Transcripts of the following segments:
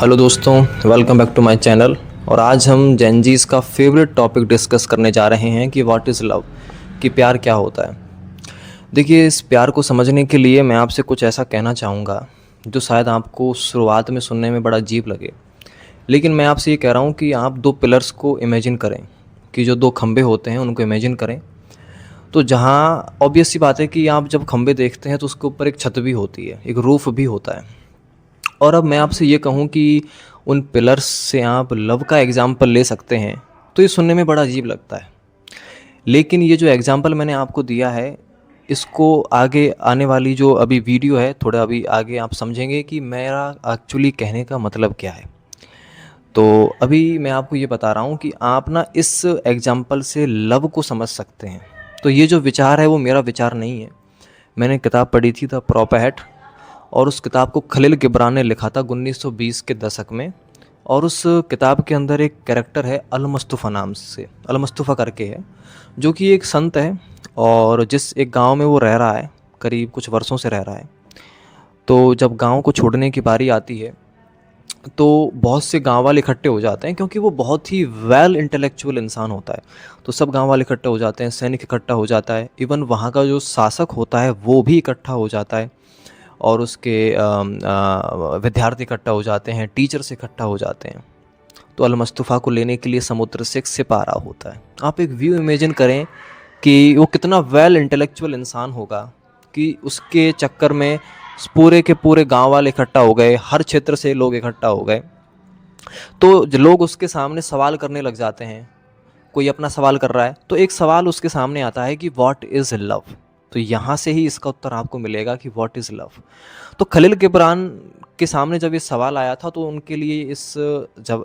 Hello दोस्तों, welcome back to my channel. और आज हम जेनजीज़ का फेवरेट टॉपिक डिस्कस करने जा रहे हैं कि व्हाट इज़ लव, कि प्यार क्या होता है। देखिए, इस प्यार को समझने के लिए मैं आपसे कुछ ऐसा कहना चाहूँगा जो शायद आपको शुरुआत में सुनने में बड़ा अजीब लगे। लेकिन मैं आपसे ये कह रहा हूँ कि आप दो पिलर्स को इमेजिन करें, कि जो दो खंभे होते हैं उनको इमेजिन करें। तो जहाँ ऑब्वियस सी बात है कि आप जब खंभे देखते हैं तो उसके ऊपर एक छत भी होती है, एक रूफ भी होता है। और अब मैं आपसे ये कहूँ कि उन पिलर्स से आप लव का एग्ज़ाम्पल ले सकते हैं, तो ये सुनने में बड़ा अजीब लगता है। लेकिन ये जो एग्ज़ाम्पल मैंने आपको दिया है, इसको आगे आने वाली जो अभी वीडियो है, थोड़ा अभी आगे आप समझेंगे कि मेरा एक्चुअली कहने का मतलब क्या है। तो अभी मैं आपको ये बता रहा हूँ कि आप ना इस एग्ज़ाम्पल से लव को समझ सकते हैं। तो ये जो विचार है वो मेरा विचार नहीं है। मैंने किताब पढ़ी थी द प्रोपेट, और उस किताब को खलील गिब्रान ने लिखा था 1920 के दशक में। और उस किताब के अंदर एक कैरेक्टर है अल मुस्तफ़ा नाम से, अल मुस्तफ़ा करके है, जो कि एक संत है और जिस एक गांव में वो रह रहा है, करीब कुछ वर्षों से रह रहा है। तो जब गांव को छोड़ने की बारी आती है तो बहुत से गाँव वाले इकट्ठे हो जाते हैं, क्योंकि वो बहुत ही वेल इंटेलेक्चुअल इंसान होता है। तो सब गाँव वाले इकट्ठे हो जाते हैं, सैनिक इकट्ठा हो जाता है, इवन वहाँ का जो शासक होता है वो भी इकट्ठा हो जाता है। और उसके विद्यार्थी इकट्ठा हो जाते हैं, टीचर्स इकट्ठा हो जाते हैं। तो अल मुस्तफ़ा को लेने के लिए समुद्र से एक सिप आ रहा होता है। आप एक व्यू इमेजिन करें कि वो कितना वेल इंटेलेक्चुअल इंसान होगा कि उसके चक्कर में पूरे के पूरे गांव वाले इकट्ठा हो गए, हर क्षेत्र से लोग इकट्ठा हो गए। तो जो लोग उसके सामने सवाल करने लग जाते हैं, कोई अपना सवाल कर रहा है तो एक सवाल उसके सामने आता है कि व्हाट इज़ लव। तो यहाँ से ही इसका उत्तर आपको मिलेगा कि व्हाट इज़ लव। तो खलील गिब्रान के सामने जब ये सवाल आया था तो उनके लिए इस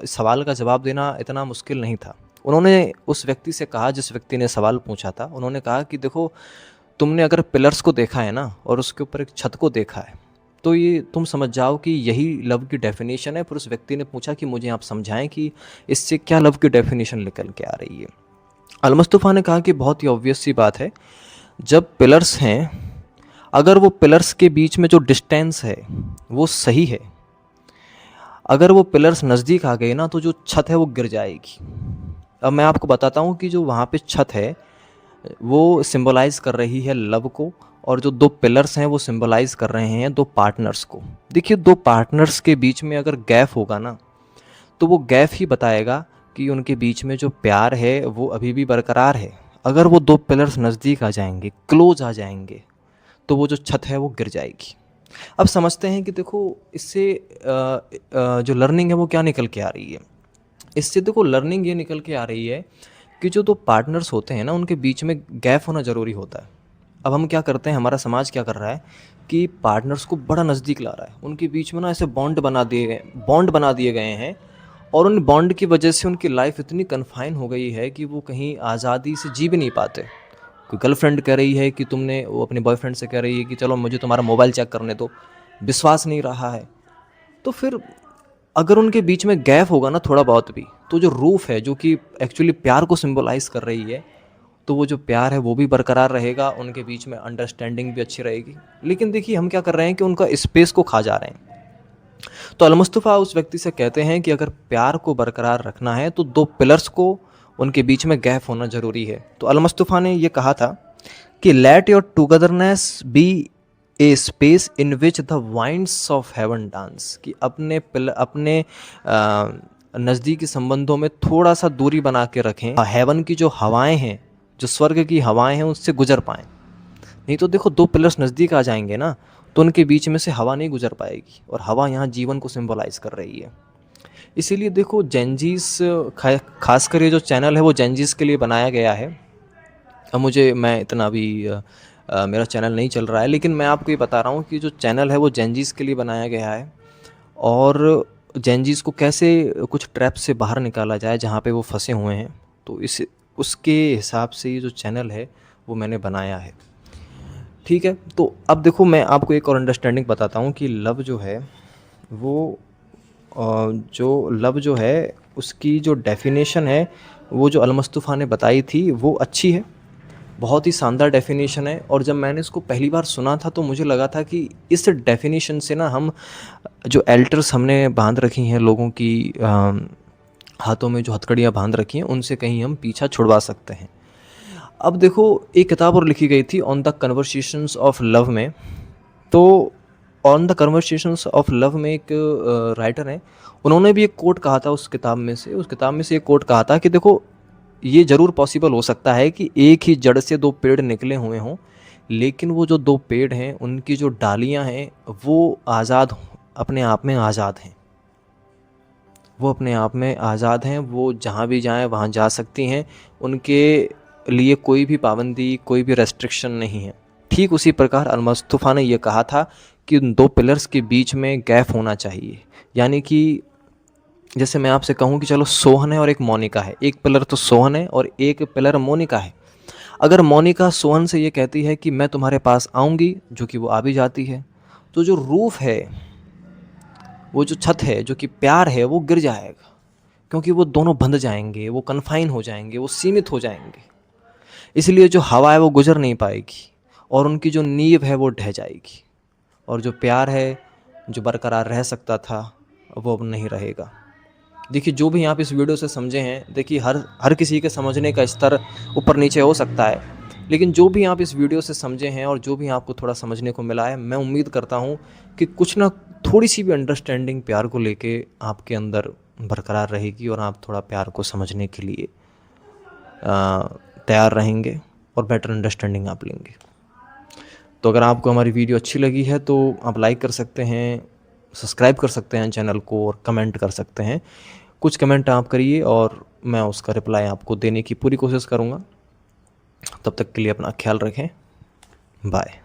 सवाल का जवाब देना इतना मुश्किल नहीं था। उन्होंने उस व्यक्ति से कहा, जिस व्यक्ति ने सवाल पूछा था, उन्होंने कहा कि देखो, तुमने अगर पिलर्स को देखा है ना और उसके ऊपर एक छत को देखा है, तो ये तुम समझ जाओ कि यही लव की डेफिनेशन है। फिर उस व्यक्ति ने पूछा कि मुझे आप समझाएं कि इससे क्या लव की डेफिनेशन निकल के आ रही है। अल मुस्तफ़ा ने कहा कि बहुत ही ऑब्वियस सी बात है, जब पिलर्स हैं, अगर वो पिलर्स के बीच में जो डिस्टेंस है वो सही है, अगर वो पिलर्स नज़दीक आ गए ना तो जो छत है वो गिर जाएगी। अब मैं आपको बताता हूँ कि जो वहाँ पे छत है वो सिंबलाइज़ कर रही है लव को, और जो दो पिलर्स हैं वो सिंबलाइज़ कर रहे हैं दो पार्टनर्स को। देखिए, दो पार्टनर्स के बीच में अगर गैप होगा ना, तो वो गैप ही बताएगा कि उनके बीच में जो प्यार है वो अभी भी बरकरार है। अगर वो दो पिलर्स नज़दीक आ जाएंगे, क्लोज आ जाएंगे, तो वो जो छत है वो गिर जाएगी। अब समझते हैं कि देखो, इससे जो लर्निंग है वो क्या निकल के आ रही है। इससे देखो, लर्निंग ये निकल के आ रही है कि जो दो पार्टनर्स होते हैं ना, उनके बीच में गैप होना ज़रूरी होता है। अब हम क्या करते हैं, हमारा समाज क्या कर रहा है कि पार्टनर्स को बड़ा नज़दीक ला रहा है, उनके बीच में ना ऐसे बॉन्ड बना दिए गए हैं। और उन बॉन्ड की वजह से उनकी लाइफ इतनी कन्फाइन हो गई है कि वो कहीं आज़ादी से जी भी नहीं पाते। कोई गर्लफ्रेंड कह रही है कि तुमने, वो अपने बॉयफ्रेंड से कह रही है कि चलो मुझे तुम्हारा मोबाइल चेक करने दो, विश्वास नहीं रहा है। तो फिर अगर उनके बीच में गैप होगा ना थोड़ा बहुत भी, तो जो रूफ है, जो कि एक्चुअली प्यार को सिंबलाइज कर रही है, तो वो जो प्यार है वो भी बरकरार रहेगा, उनके बीच में अंडरस्टैंडिंग भी अच्छी रहेगी। लेकिन देखिए, हम क्या कर रहे हैं कि उनका स्पेस को खा जा रहे हैं। तो अल मुस्तफ़ा उस व्यक्ति से कहते हैं कि अगर प्यार को बरकरार रखना है तो दो पिलर्स को, उनके बीच में गैप होना ज़रूरी है। तो अल मुस्तफ़ा ने ये कहा था कि let your togetherness be a space in which the winds of heaven dance, कि अपने नज़दीकी संबंधों में थोड़ा सा दूरी बना के रखें, हेवन की जो हवाएं हैं, जो स्वर्ग की हवाएं हैं, उससे गुजर पाएँ। नहीं तो देखो, दो पिलर्स नज़दीक आ जाएंगे ना, तो उनके बीच में से हवा नहीं गुजर पाएगी, और हवा यहाँ जीवन को सिंबलाइज कर रही है। इसीलिए देखो, जेनजीस, खासकर ये जो चैनल है वो जेनजीस के लिए बनाया गया है। अब मैं इतना भी मेरा चैनल नहीं चल रहा है, लेकिन मैं आपको ये बता रहा हूँ कि जो चैनल है वो जेनजीस के लिए बनाया गया है। और जेनजीस को कैसे कुछ ट्रैप से बाहर निकाला जाए जहाँ पे वो फंसे हुए हैं, तो इस उसके हिसाब से ये जो चैनल है वो मैंने बनाया है। ठीक है, तो अब देखो, मैं आपको एक और अंडरस्टैंडिंग बताता हूँ कि लव जो है वो जो लव जो है उसकी जो डेफिनेशन है, वो जो अल मुस्तफ़ा ने बताई थी वो अच्छी है। बहुत ही शानदार डेफिनेशन है। और जब मैंने इसको पहली बार सुना था तो मुझे लगा था कि इस डेफिनेशन से ना हम जो एल्टर्स हमने बांध रखी हैं लोगों की हाथों में जो हथकड़ियाँ बांध रखी हैं उनसे कहीं हम पीछा छुड़वा सकते हैं। अब देखो, एक किताब और लिखी गई थी on the conversations of love में। तो on the conversations of love में एक राइटर हैं, उन्होंने भी एक कोट कहा था उस किताब में से। उस किताब में से एक कोट कहा था कि देखो, ये ज़रूर पॉसिबल हो सकता है कि एक ही जड़ से दो पेड़ निकले हुए हों, लेकिन वो जो दो पेड़ हैं उनकी जो डालियां हैं वो आज़ाद, अपने आप में आज़ाद हैं। वो अपने आप में आज़ाद हैं, वो जहाँ भी जाएं वहाँ जा सकती हैं, उनके लिए कोई भी पाबंदी, कोई भी रेस्ट्रिक्शन नहीं है। ठीक उसी प्रकार अलमस्तफ़ा ने यह कहा था कि उन दो पिलर्स के बीच में गैप होना चाहिए। यानी कि जैसे मैं आपसे कहूँ कि चलो सोहन है और एक मोनिका है, एक पिलर तो सोहन है और एक पिलर मोनिका है। अगर मोनिका सोहन से ये कहती है कि मैं तुम्हारे पास आऊँगी, जो कि वो आ भी जाती है, तो जो रूफ़ है, वो जो छत है, जो कि प्यार है, वो गिर जाएगा, क्योंकि वो दोनों बंध जाएंगे, वो कन्फाइन हो जाएंगे, वो सीमित हो जाएंगे। इसलिए जो हवा है वो गुजर नहीं पाएगी और उनकी जो नींव है वो ढह जाएगी, और जो प्यार है जो बरकरार रह सकता था वो अब नहीं रहेगा। देखिए, जो भी आप इस वीडियो से समझे हैं, देखिए हर किसी के समझने का स्तर ऊपर नीचे हो सकता है, लेकिन जो भी आप इस वीडियो से समझे हैं और जो भी आपको थोड़ा समझने को मिला है, मैं उम्मीद करता हूँ कि कुछ ना थोड़ी सी भी अंडरस्टैंडिंग प्यार को लेके आपके अंदर बरकरार रहेगी और आप थोड़ा प्यार को समझने के लिए तैयार रहेंगे और बेटर अंडरस्टैंडिंग आप लेंगे। तो अगर आपको हमारी वीडियो अच्छी लगी है तो आप लाइक कर सकते हैं, सब्सक्राइब कर सकते हैं चैनल को और कमेंट कर सकते हैं। कुछ कमेंट आप करिए और मैं उसका रिप्लाई आपको देने की पूरी कोशिश करूँगा। तब तक के लिए अपना ख्याल रखें। बाय।